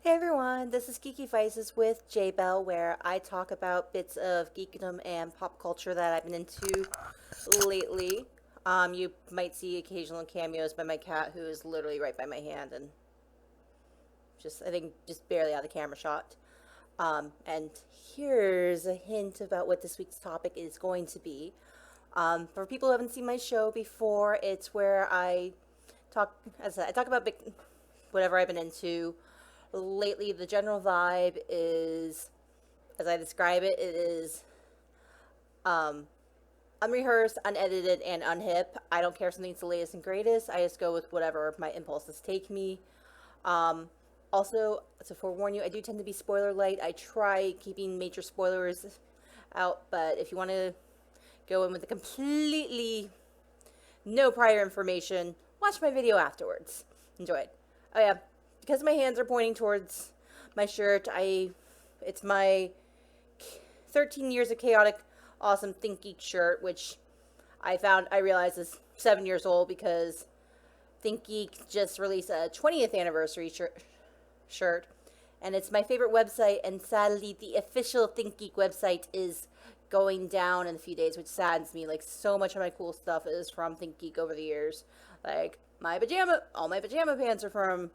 Hey everyone, this is Geeky Vices with J-Belle, where I talk about bits of geekdom and pop culture that I've been into lately. You might see occasional cameos by my cat, who is literally right by my hand and I think, just barely out of the camera shot. And here's a hint about what this week's topic is going to be. For people who haven't seen my show before, it's where I talk about whatever I've been into lately. The general vibe is, as I describe it, it is um, unrehearsed, unedited, and unhip. I don't care if something's the latest and greatest. I just go with whatever my impulses take me. Um, Also, to forewarn you, I do tend to be spoiler light. I try keeping major spoilers out, but if you want to go in with a completely no prior information, watch my video afterwards. Enjoy it. Oh yeah, because my hands are pointing towards my shirt, it's my 13 years of chaotic awesome think geek shirt, which I realized is 7 years old because Think Geek just released a 20th anniversary shirt, and it's my favorite website. And sadly, the official Think Geek website is going down in a few days, which saddens me. Like, so much of my cool stuff is from Think Geek over the years. Like all my pajama pants are from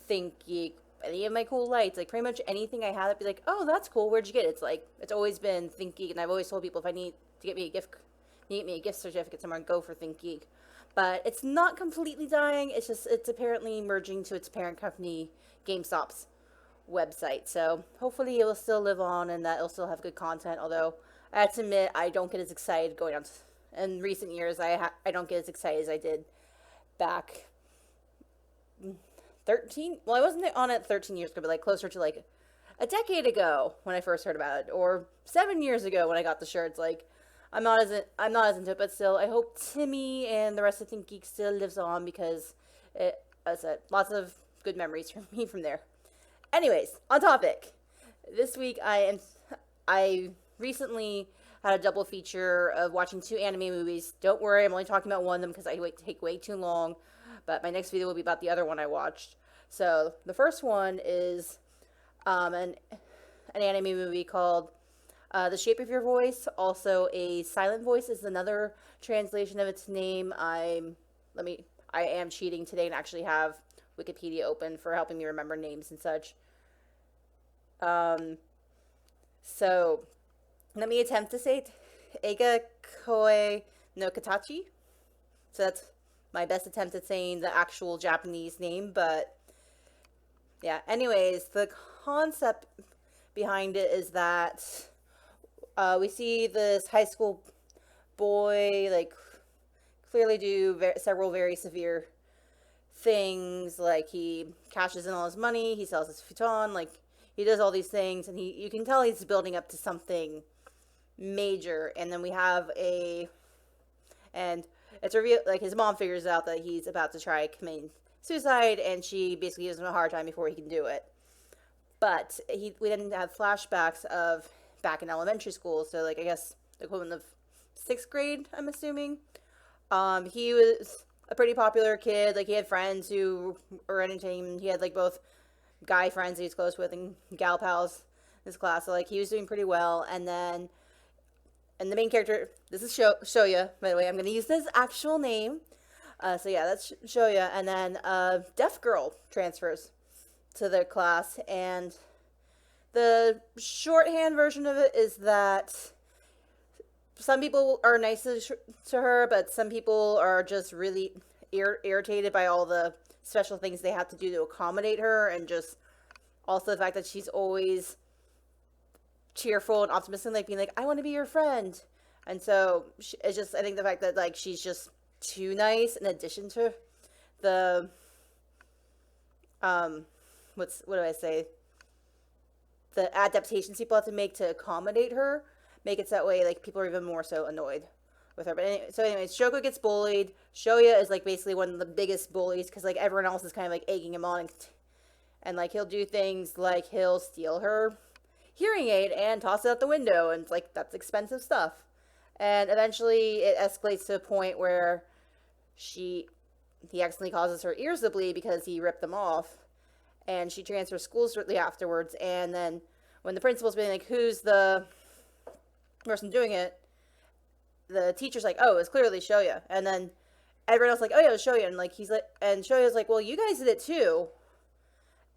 Think Geek. Any of my cool lights, like pretty much anything I have, I'd be like, oh, that's cool. Where'd you get it? It's like it's always been Think Geek, and I've always told people if I need to get me a gift certificate somewhere, and go for Think Geek. But it's not completely dying. It's apparently merging to its parent company, GameStop's website. So hopefully it will still live on and that it'll still have good content. Although I have to admit, I don't get as excited going on. In recent years, I don't get as excited as I did back 13. Well, I wasn't on it 13 years ago, but like closer to like a decade ago when I first heard about it, or 7 years ago when I got the shirts. Like, I'm not as into it, but still, I hope Timmy and the rest of Think Geek still lives on because as I said, lots of good memories for me from there. Anyways, on topic. This week I recently had a double feature of watching two anime movies. Don't worry, I'm only talking about one of them because I take way too long. But my next video will be about the other one I watched. So the first one is an anime movie called The Shape of Your Voice. Also, a silent voice is another translation of its name. I am cheating today and actually have Wikipedia open for helping me remember names and such. Um, so let me attempt to say it. Eiga Koe no Katachi. So that's my best attempt at saying the actual Japanese name, but yeah. Anyways, the concept behind it is that we see this high school boy like clearly do several very severe things. Like, he cashes in all his money, he sells his futon, like he does all these things, and you can tell he's building up to something major. And then we have a and it's revealed, like, his mom figures out that he's about to try committing suicide, and she basically gives him a hard time before he can do it. But we then have flashbacks of back in elementary school, so like I guess the equivalent of sixth grade, I'm assuming. He was a pretty popular kid. Like, he had friends who were entertaining. He had like both guy friends that he's close with and gal pals in his class. So like he was doing pretty well. And the main character, this is Shoya, by the way. I'm gonna use this actual name. So yeah, that's Shoya. And then deaf girl transfers to their class, and the shorthand version of it is that some people are nice to her, but some people are just really irritated by all the special things they have to do to accommodate her, and just also the fact that she's always cheerful and optimistic, like being like, I want to be your friend. And so it's just, I think the fact that like she's just too nice, in addition to the what do I say, the adaptations people have to make to accommodate her, make it so that way like people are even more so annoyed with her. But so anyways, Shoko gets bullied. Shoya is like basically one of the biggest bullies because like everyone else is kind of like egging him on, and like he'll do things like he'll steal her hearing aid and toss it out the window, and it's like, that's expensive stuff. And eventually it escalates to a point where he accidentally causes her ears to bleed because he ripped them off. and she transfers schools shortly afterwards. And then when the principal's being like, "Who's the person doing it?" the teacher's like, "Oh, it's clearly Shoya." And then everyone else like, "Oh yeah, it's Shoya." And like he's like, and Shoya's like, "Well, you guys did it too."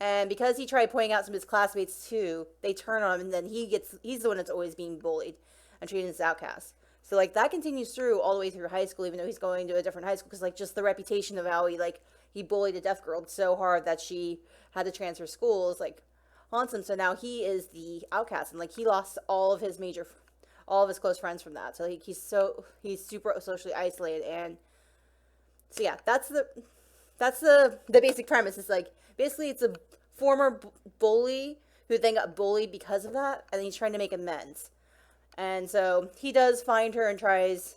And because he tried pointing out some of his classmates too, they turn on him, and then he's the one that's always being bullied and treated as outcast. So like that continues through all the way through high school, even though he's going to a different high school, because like just the reputation of how he bullied a deaf girl so hard that she had to transfer schools like haunts him. So now he is the outcast, and like he lost all of his close friends from that. So like he's super socially isolated. And so yeah, that's the basic premise. It's like basically it's a former bully who then got bullied because of that, and he's trying to make amends. And so he does find her and tries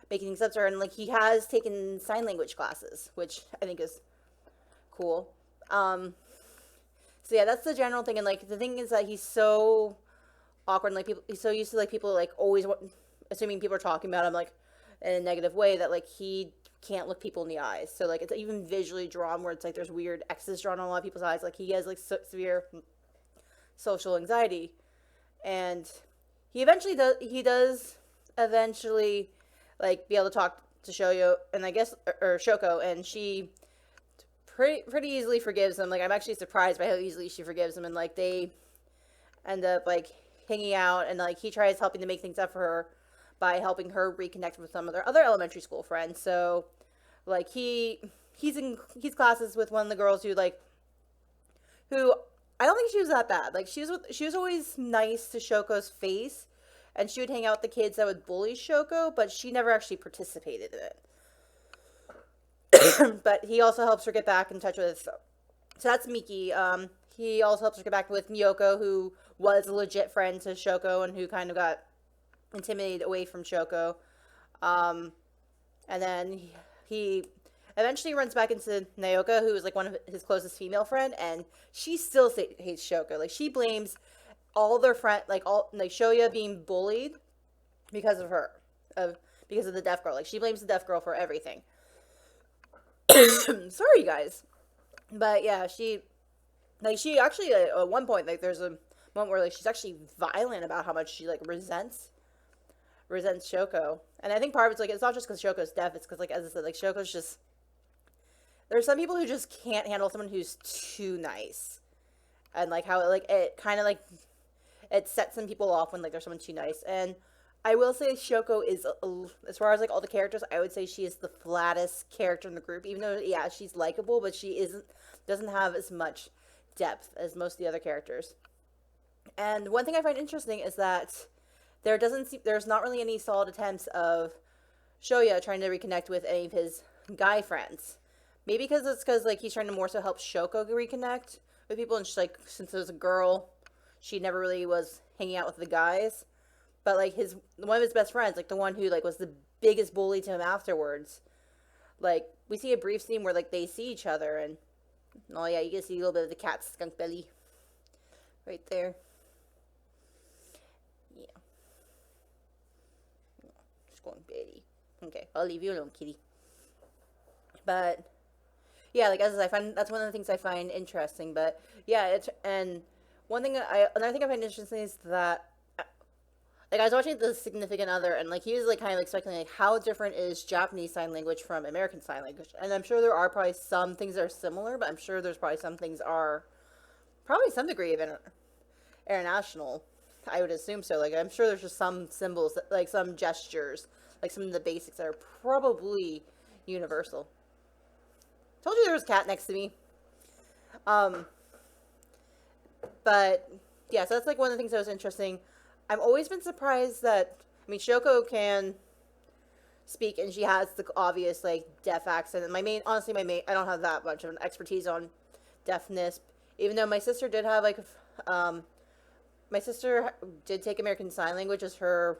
making things up to her, and like he has taken sign language classes, which I think is cool. So yeah, that's the general thing. And like the thing is that he's so awkward, and like he's so used to like people like always assuming people are talking about him like in a negative way, that like he can't look people in the eyes. So like it's even visually drawn where it's like there's weird X's drawn on a lot of people's eyes. Like he has like severe social anxiety, and he does eventually like be able to talk to Shoyo, and I guess or Shoko, and she pretty easily forgives him. Like I'm actually surprised by how easily she forgives him, and like they end up like hanging out, and like he tries helping to make things up for her by helping her reconnect with some of their other elementary school friends. So like he's classes with one of the girls who I don't think she was that bad. Like she was always nice to Shoko's face, and she would hang out with the kids that would bully Shoko, but she never actually participated in it. But he also helps her get back in touch with, so that's Miki. He also helps her get back with Miyoko, who was a legit friend to Shoko and who kind of got intimidated away from Shoko. And then he eventually runs back into Naoka, who is like one of his closest female friend, and she still hates Shoko. Like she blames all their Shoya being bullied because of her, because of the deaf girl. Like she blames the deaf girl for everything. Sorry, guys, but yeah, she actually at one point, like there's a moment where like she's actually violent about how much she like resents Shoko. And I think part of it's like it's not just because Shoko's deaf, it's because like as I said, like Shoko's just, there's some people who just can't handle someone who's too nice, and like how it kind of like it sets some people off when like there's someone too nice. And I will say Shoko is, as far as like all the characters, I would say she is the flattest character in the group. Even though yeah, she's likable, but she doesn't have as much depth as most of the other characters. And one thing I find interesting is that there's not really any solid attempts of Shoya trying to reconnect with any of his guy friends. Maybe because like he's trying to more so help Shoko reconnect with people, and like since it was a girl, she never really was hanging out with the guys. But like one of his best friends, like the one who like was the biggest bully to him afterwards, like we see a brief scene where like they see each other, and oh yeah, you can see a little bit of the cat's skunk belly right there. Yeah. Skunk belly. Okay, I'll leave you alone, kitty. But yeah, like as I find, that's one of the things I find interesting. But yeah, another thing I find interesting is that like I was watching The Significant Other, and like he was like kind of like speculating like how different is Japanese sign language from American sign language. And I'm sure there are probably some things that are similar, but I'm sure there's probably some things are probably some degree of international. I would assume so. Like I'm sure there's just some symbols, like some gestures, like some of the basics that are probably universal. Told you there was a cat next to me. But yeah, so that's like one of the things that was interesting. I've always been surprised that, I mean, Shoko can speak, and she has the obvious, like, deaf accent. And I don't have that much of an expertise on deafness, even though my sister did have, like, my sister did take American Sign Language as her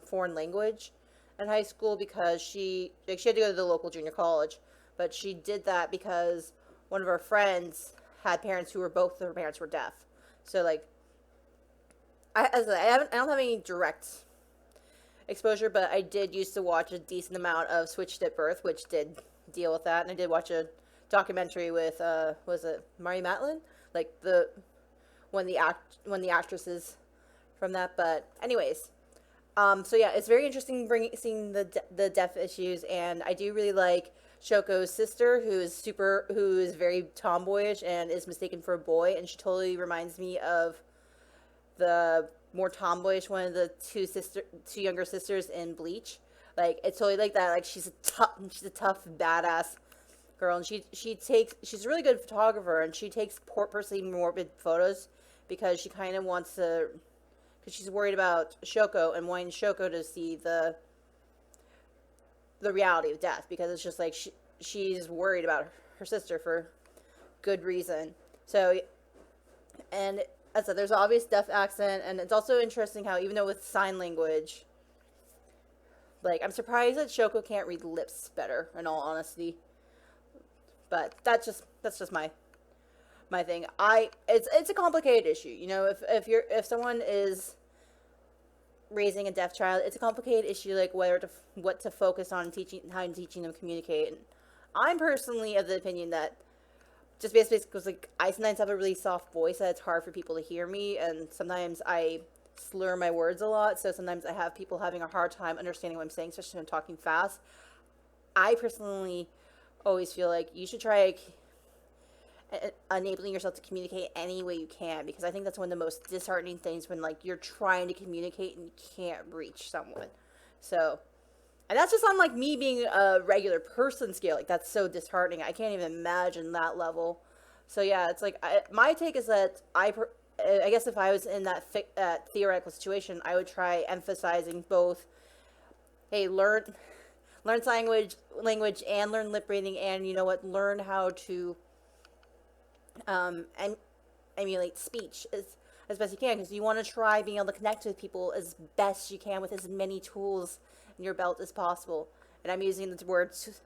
foreign language in high school because she had to go to the local junior college. But she did that because one of her friends had parents who both of her parents were deaf. So, like, I don't have any direct exposure, but I did used to watch a decent amount of Switched at Birth, which did deal with that. And I did watch a documentary with, was it Mari Matlin? like when the actresses from that. But anyways, so yeah, it's very interesting seeing the deaf issues, and I do really like Shoko's sister, who is very tomboyish and is mistaken for a boy, and she totally reminds me of the more tomboyish one of the two younger sisters in Bleach. Like, it's totally like that. Like, she's a tough badass girl, and she's a really good photographer, and she takes purposely morbid photos because she kind of wants to, because she's worried about Shoko and wanting Shoko to see the reality of death, because it's just like she's worried about her sister for good reason. So, and as I said, there's an obvious deaf accent, and it's also interesting how, even though with sign language, like, I'm surprised that Shoko can't read lips better, in all honesty. But that's just my thing. It's a complicated issue. You know, if someone is raising a deaf child, it's a complicated issue, like what to focus on how teaching them to communicate. And I'm personally of the opinion that just basically because, like, I sometimes have a really soft voice that it's hard for people to hear me, and sometimes I slur my words a lot, so sometimes I have people having a hard time understanding what I'm saying, especially when I'm talking fast. I personally always feel like you should try enabling yourself to communicate any way you can, because I think that's one of the most disheartening things when, like, you're trying to communicate and you can't reach someone. So, and that's just on, like, me being a regular person scale. Like, that's so disheartening. I can't even imagine that level. So yeah, it's like, my take is that I guess if I was in that theoretical situation, I would try emphasizing both, hey, learn sign language and learn lip reading, and, you know what, learn how to emulate speech as best you can, because you want to try being able to connect with people as best you can with as many tools in your belt as possible. And I'm using the words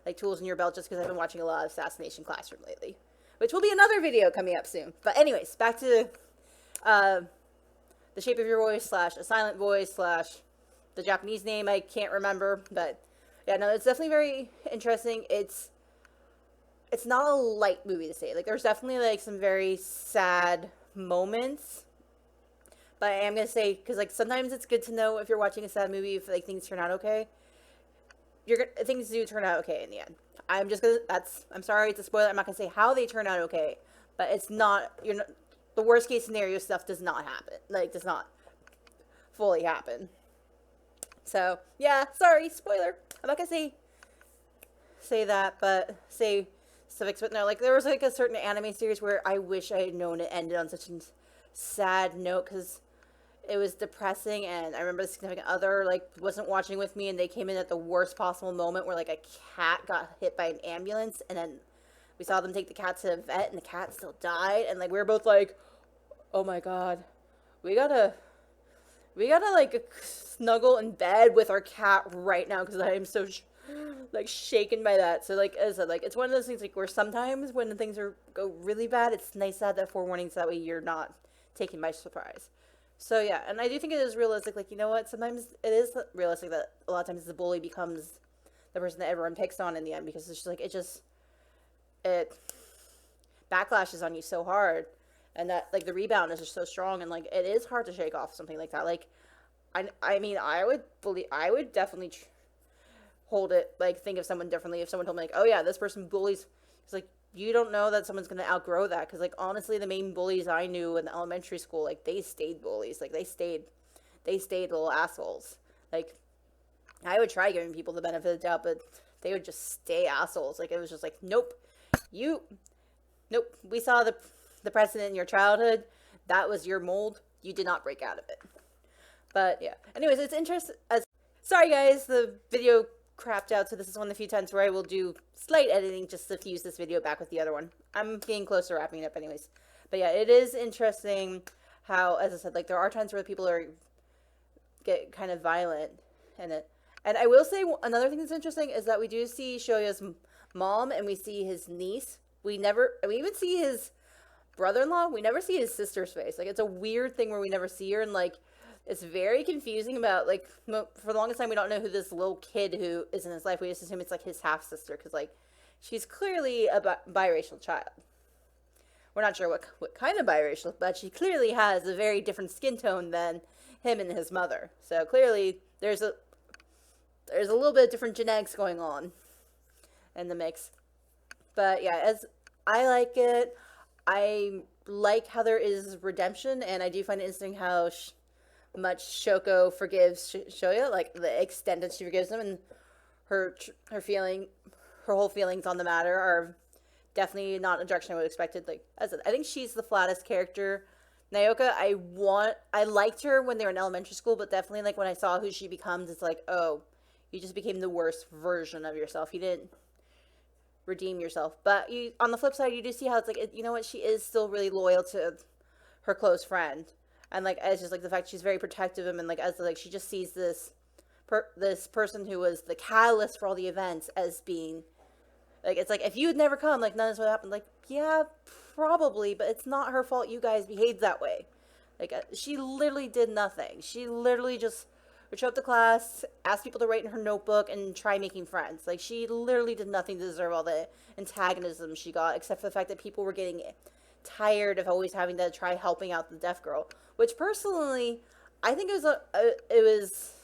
like tools in your belt just because I've been watching a lot of Assassination Classroom lately, which will be another video coming up soon. But anyways, back to the shape of your voice / a silent voice / the Japanese name I can't remember. But yeah, no, it's definitely very interesting. It's not a light movie to say. Like, there's definitely, like, some very sad moments. But I am going to say, because, like, sometimes it's good to know if you're watching a sad movie, if, like, things turn out okay. Things do turn out okay in the end. I'm sorry, it's a spoiler. I'm not going to say how they turn out okay. But it's not, the worst case scenario stuff does not happen. Like, does not fully happen. So, yeah, sorry, spoiler. I'm not going to say that, but say specifics. But no, like, there was, like, a certain anime series where I wish I had known it ended on such a sad note, because it was depressing, and I remember the significant other, like, wasn't watching with me, and they came in at the worst possible moment where, like, a cat got hit by an ambulance, and then we saw them take the cat to the vet, and the cat still died, and, like, we were both like, oh my god, we gotta like, snuggle in bed with our cat right now, because I am so like, shaken by that. So, like, as I said, like, it's one of those things, like, where sometimes when things go really bad, it's nice to have that forewarning, so that way you're not taken by surprise. So yeah, and I do think it is realistic. Like, you know what, sometimes it is realistic that a lot of times the bully becomes the person that everyone picks on in the end, because it's just like, it backlashes on you so hard, and that, like, the rebound is just so strong, and, like, it is hard to shake off something like that. Like, I mean, I would definitely hold it, like, think of someone differently if someone told me, like, oh yeah, this person bullies. It's like, you don't know that someone's going to outgrow that, because, like, honestly, the main bullies I knew in elementary school, like, they stayed bullies. Like, they stayed little assholes. Like, I would try giving people the benefit of the doubt, but they would just stay assholes. Like, it was just like, nope, we saw the precedent in your childhood. That was your mold. You did not break out of it. But yeah, anyways, it's interesting. Sorry guys, the video crapped out, so this is one of the few times where I will do slight editing just to fuse this video back with the other one. I'm getting close to wrapping it up anyways. But yeah, it is interesting how, as I said, like, there are times where people get kind of violent in it. And I will say another thing that's interesting is that we do see Shoya's mom, and we see his niece. We even see his brother-in-law. We never see his sister's face. Like, it's a weird thing where we never see her, and, like, it's very confusing about, like, for the longest time we don't know who this little kid who is in his life. We just assume it's, like, his half-sister, because, like, she's clearly a biracial child. we're not sure what kind of biracial, but she clearly has a very different skin tone than him and his mother. So clearly there's a little bit of different genetics going on in the mix. But yeah, as I like it, I like how there is redemption, and I do find it interesting how much Shoko forgives Shoya, like the extent that she forgives him, and her whole feelings on the matter are definitely not in a direction I would have expected. Like, as I think she's the flattest character. Naoka, I liked her when they were in elementary school, but definitely like when I saw who she becomes, it's like, oh, you just became the worst version of yourself. You didn't redeem yourself. But you, on the flip side, you do see how it's like, you know what, she is still really loyal to her close friend, and like it's just like the fact she's very protective of him, and like as like she just sees this person who was the catalyst for all the events as being like, it's like if you had never come, like none of this would happen. Like, yeah, probably, but it's not her fault you guys behaved that way. Like, she literally did nothing. She literally just would show up to class, ask people to write in her notebook, and try making friends. Like, she literally did nothing to deserve all the antagonism she got, except for the fact that people were getting tired of always having to try helping out the deaf girl. Which, personally, I think it was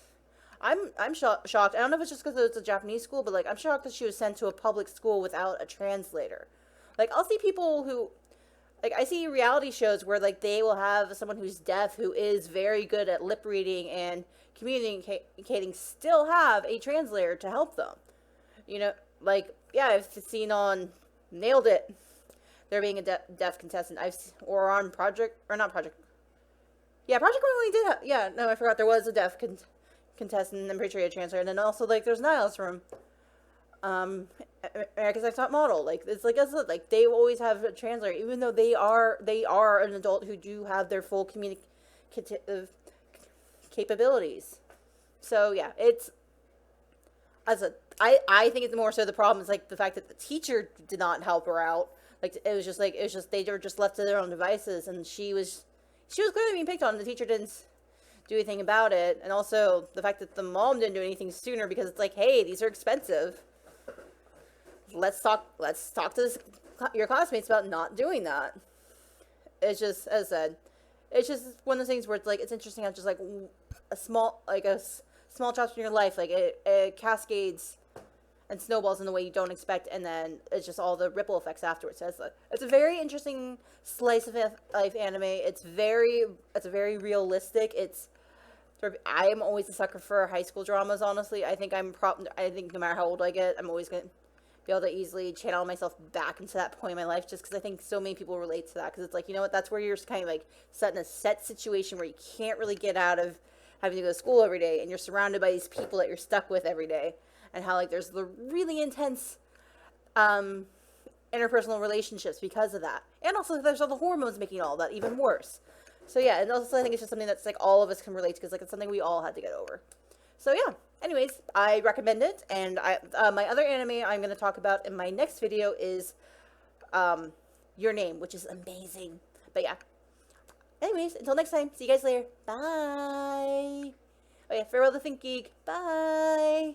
I'm shocked. I don't know if it's just because it's a Japanese school, but like I'm shocked that she was sent to a public school without a translator. Like, I'll see people who, like, I see reality shows where like they will have someone who's deaf who is very good at lip reading and communicating still have a translator to help them. You know, like, yeah, I've seen on Nailed It there being a deaf contestant. Or on Project, or not Project. Yeah, Project Runway did have, yeah, no, I forgot there was a deaf contestant, and I'm pretty sure he had a translator. And then also, like, there's Niles from America's Next Top Model. Like, it's like, like they always have a translator, even though they are an adult who do have their full communicative capabilities. So yeah, it's I think it's more so the problem is like the fact that the teacher did not help her out. Like, it was just they were just left to their own devices, and she was clearly being picked on, and the teacher didn't do anything about it. And also the fact that the mom didn't do anything sooner, because it's like, hey, these are expensive. Let's talk to your classmates about not doing that. It's just, as I said, it's just one of those things where it's like, it's interesting how just like a small chapter in your life, like it cascades and snowballs in the way you don't expect, and then it's just all the ripple effects afterwards. So it's a very interesting slice of life anime. It's very realistic. I am always a sucker for high school dramas, honestly. I think I think no matter how old I get, I'm always going to be able to easily channel myself back into that point in my life, just because I think so many people relate to that. Because it's like, you know what, that's where you're kind of like set in a set situation where you can't really get out of having to go to school every day, and you're surrounded by these people that you're stuck with every day, and how like there's the really intense interpersonal relationships because of that. And also there's all the hormones making all that even worse. So yeah, and also I think it's just something that's like all of us can relate to, because like it's something we all had to get over. So yeah, anyways, I recommend it. And my other anime I'm going to talk about in my next video is Your Name, which is amazing. But yeah, anyways, until next time, see you guys later. Bye. Oh yeah, farewell the Think Geek. Bye.